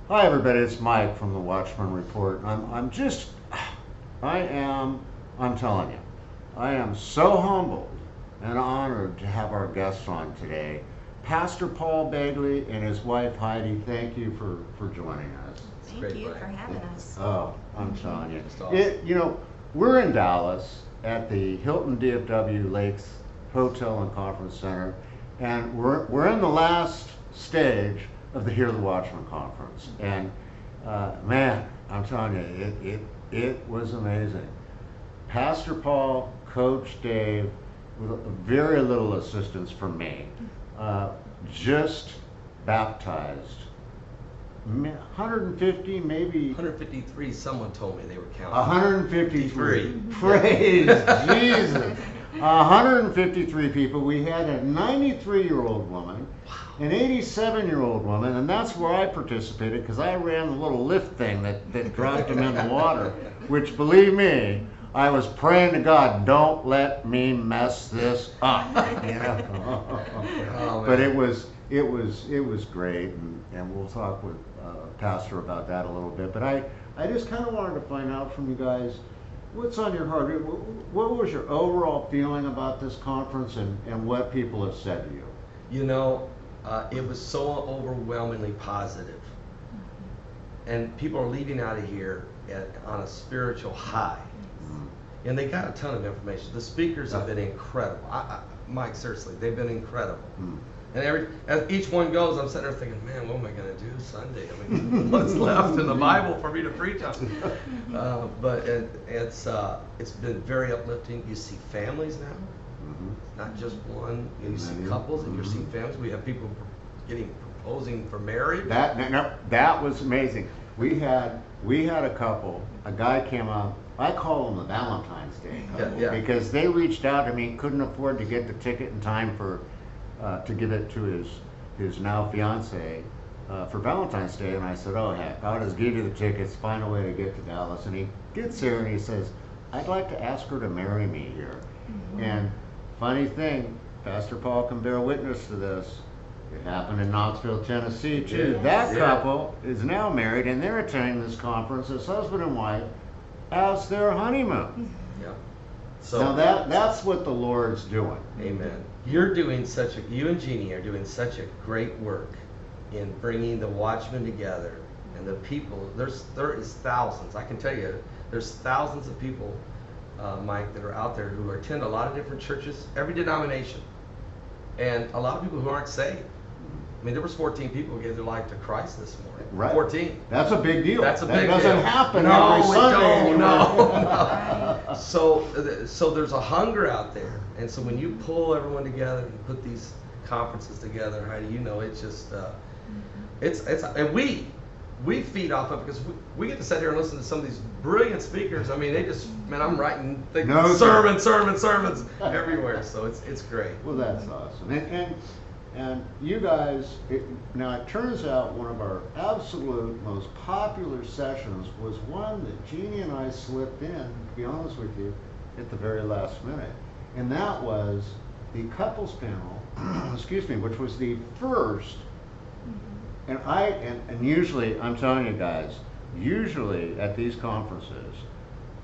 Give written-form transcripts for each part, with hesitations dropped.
Hi everybody, it's Mike from the Watchman Report. I'm telling you, I am so humbled and honored to have our guests on today. Pastor Paul Begley and his wife Heidi, thank you for joining us. Thank you for having us. Oh, I'm telling you. Awesome. We're in Dallas at the Hilton DFW Lakes Hotel and Conference Center, and we're in the last stage of the Hear the Watchmen conference, and man, I'm telling you, it was amazing. Pastor Paul, Coach Dave, with very little assistance from me, just baptized 150, maybe 153. Someone told me they were counting. 153. Praise Jesus. 153 people. We had a 93-year-old woman, an 87-year-old woman, and that's where I participated because I ran the little lift thing that dropped them in the water, which, believe me, I was praying to God, don't let me mess this up. Oh, but it was great, and we'll talk with Pastor about that a little bit. But I just kind of wanted to find out from you guys, what's on your heart? What was your overall feeling about this conference and what people have said to you? You know, it was so overwhelmingly positive. And people are leaving out of here on a spiritual high. And they got a ton of information. The speakers have been incredible. Mike, seriously, they've been incredible. And as each one goes, I'm sitting there thinking, man, what am I going to do Sunday? I mean, what's left in the Bible for me to preach on? But it's been very uplifting. You see families now, not just one. You see couples, and you're seeing families. We have people proposing for marriage. That was amazing. We had a couple. A guy came up. I call them the Valentine's Day couple because they reached out to me, couldn't afford to get the ticket in time to give it to his now fiance for Valentine's Day, and I said, oh heck, I'll just give you the tickets, find a way to get to Dallas. And he gets here and he says, I'd like to ask her to marry me here. And funny thing, Pastor Paul can bear witness to this. It happened in Knoxville, Tennessee too. That couple is now married, and they're attending this conference as husband and wife as their honeymoon. So now that's what the Lord's doing. Amen. You and Jeannie are doing such a great work in bringing the watchmen together, and the people. There is thousands. I can tell you, there's thousands of people, Mike, that are out there who attend a lot of different churches, every denomination, and a lot of people who aren't saved. I mean, there was 14 people who gave their life to Christ this morning. Right. 14. That's a big deal. That's a big deal. That doesn't happen every Sunday. No. So there's a hunger out there, and so when you pull everyone together and put these conferences together, Heidi, you know, it's just and we feed off of it because we get to sit here and listen to some of these brilliant speakers. I mean, I'm writing sermons everywhere, so it's great. Well, that's awesome. And you guys, now it turns out one of our absolute most popular sessions was one that Jeannie and I slipped in, to be honest with you, at the very last minute. And that was the couples panel, excuse me, which was the first. And usually, I'm telling you guys, usually at these conferences,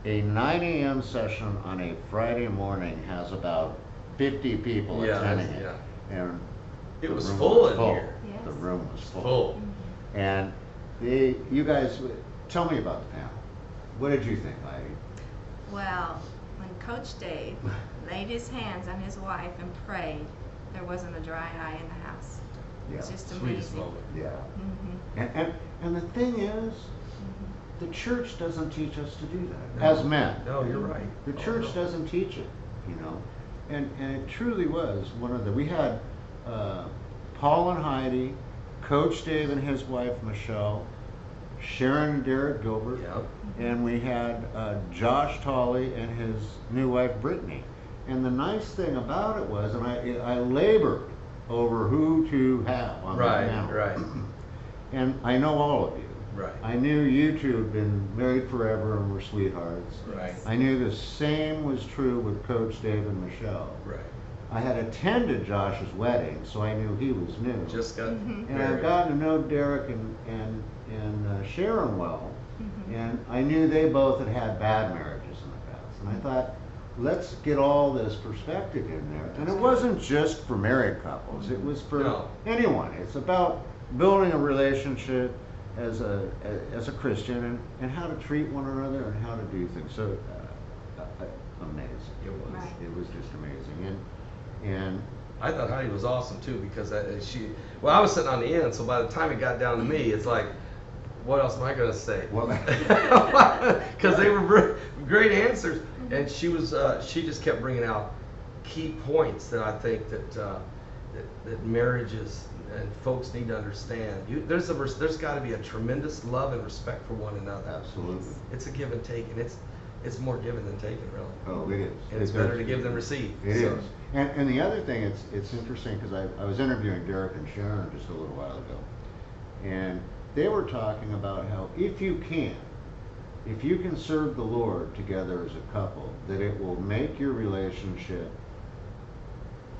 a 9 a.m. session on a Friday morning has about 50 people attending it. And it was full in here. Yes. The room was full. And you guys, tell me about the panel. What did you think, Heidi? Well, when Coach Dave laid his hands on his wife and prayed, there wasn't a dry eye in the house. It's just amazing. Yeah. And the thing is, the church doesn't teach us to do that as men. No, you're right. The church doesn't teach it, And it truly was we had Paul and Heidi, Coach Dave and his wife Michelle, Sharon and Derek Gilbert, and we had Josh Tolley and his new wife Brittany. And the nice thing about it was, and I labored over who to have on the panel. Right. And I know all of you. Right. I knew you two had been married forever and were sweethearts. Right. I knew the same was true with Coach Dave and Michelle. Right. I had attended Josh's wedding, so I knew he was new. Just got and I've gotten to know Derek and Sharon well, and I knew they both had had bad marriages in the past. And I thought, let's get all this perspective in there. And it wasn't just for married couples, it was for anyone. It's about building a relationship as a Christian and how to treat one another and how to do things. So amazing. It was just amazing. And I thought Heidi was awesome too, because I was sitting on the end, so by the time it got down to me, it's like, what else am I going to say? Because they were great answers, and she just kept bringing out key points that I think that marriages and folks need to understand. There's got to be a tremendous love and respect for one another. Absolutely. It's a give and take, and it's more given than taken, really. Oh, it is. And it's better to give than receive. It is. And the other thing, it's interesting, because I was interviewing Derek and Sharon just a little while ago, and they were talking about how if you can serve the Lord together as a couple, that it will make your relationship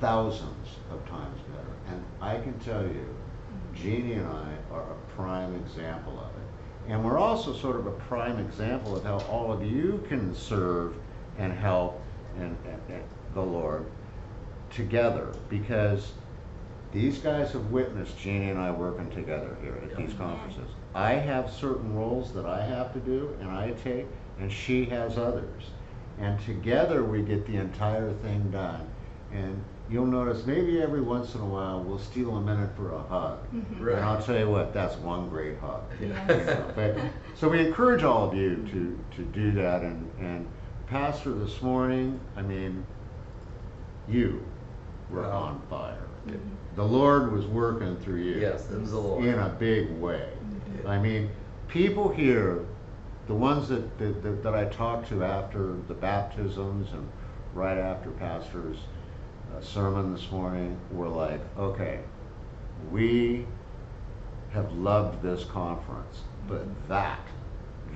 thousands of times better. And I can tell you, Jeannie and I are a prime example of it. And we're also sort of a prime example of how all of you can serve and help and the Lord together, because these guys have witnessed Jeannie and I working together here at these conferences. I have certain roles that I have to do and I take, and she has others. And together we get the entire thing done. And you'll notice maybe every once in a while we'll steal a minute for a hug. Right. And I'll tell you what, that's one great hug. But, so we encourage all of you to do that. And Pastor, this morning, I mean, you were on fire. The Lord was working through you. Yes, it was the Lord. In a big way. I mean, people here, the ones that I talked to after the baptisms and right after Pastor's sermon this morning, were like, okay, we have loved this conference, but that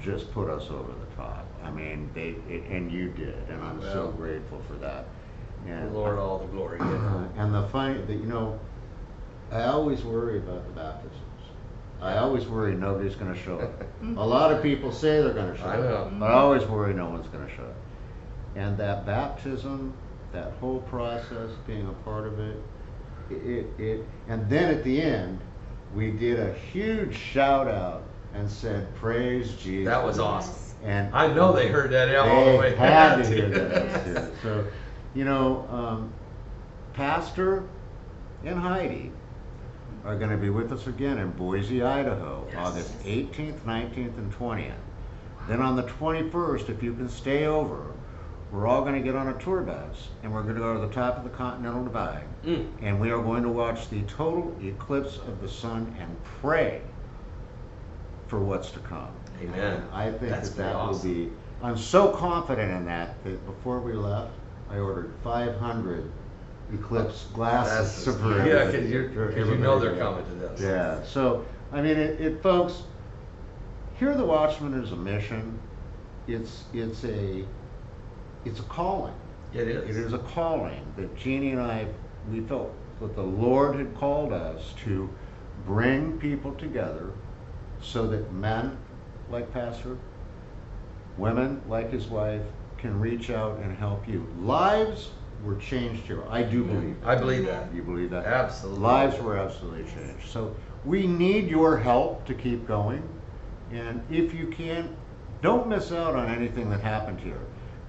just put us over the top. I mean, and you did, and I'm so grateful for that. And the Lord, all the glory. And the funny that I always worry about the baptisms. I always worry nobody's going to show up. A lot of people say they're going to show up, but I always worry no one's going to show up. And that baptism, that whole process, being a part of it, and then at the end, we did a huge shout out and said, "Praise Jesus." That was awesome. And I know they heard that all the way. They had to hear that too. So, Pastor and Heidi are going to be with us again in Boise, Idaho, August 18th, 19th, and 20th. Then on the 21st, if you can stay over, we're all going to get on a tour bus, and we're going to go to the top of the Continental Divide, and we are going to watch the total eclipse of the sun and pray for what's to come. Amen. And I think that awesome. will be, I'm so confident in that before we left, I ordered 500 eclipse glasses for everybody. Because you know they're coming to this. Yeah, so, I mean, folks, Hear the Watchmen is a mission. It's a calling. It is. It is a calling that Jeannie and I, we felt that the Lord had called us to bring people together so that men like Pastor, women like his wife, can reach out and help you. Lives were changed here. I do believe that. I believe that. You believe that? Absolutely. Lives were absolutely changed. So we need your help to keep going. And if you can, don't miss out on anything that happened here.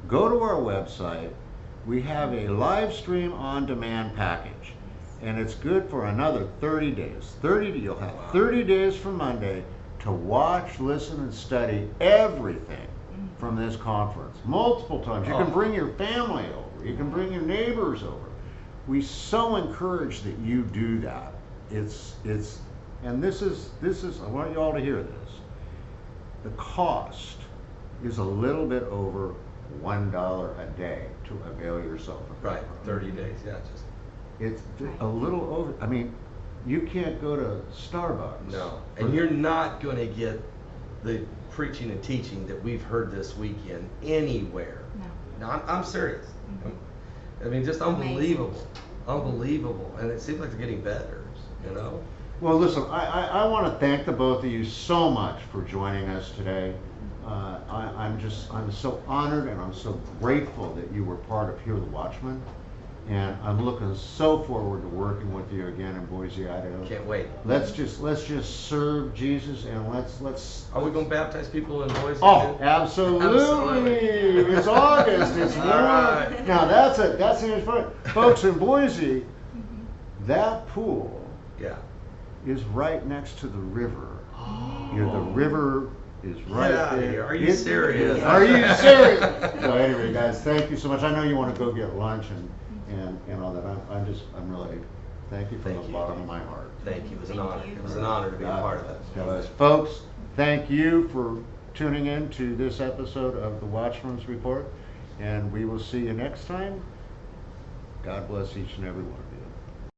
Go to our website. We have a live stream on demand package, and it's good for another 30 days. You'll have 30 days from Monday to watch, listen, and study everything from this conference multiple times. You can bring your family over. You can bring your neighbors over. We so encourage that you do that. And this is I want you all to hear this. The cost is a little bit over $1 a day to avail yourself of Right, 30 days, It's a little over. I mean, you can't go to Starbucks. No, and you're not going to get the preaching and teaching that we've heard this weekend anywhere. No. I'm serious. I mean, just unbelievable, unbelievable, and it seems like they're getting better, you know. Well, listen, I want to thank the both of you so much for joining us today. I'm so honored and I'm so grateful that you were part of Hear the Watchmen. And I'm looking so forward to working with you again in Boise, Idaho. Can't wait. Let's just serve Jesus, and let's. Are we going to baptize people in Boise? Oh, too? absolutely! It's August. It's warm. Right. Now that's the fun, folks in Boise. That pool is right next to the river. Oh. The river is right there. Are you serious? Are you serious? So anyway, guys, thank you so much. I know you want to go get lunch and all that. I'm really, thank you from the bottom of my heart. Thank you. It was an honor. It was an honor to be a part of it. Folks, thank you for tuning in to this episode of the Watchmen's Report, and we will see you next time. God bless each and every one.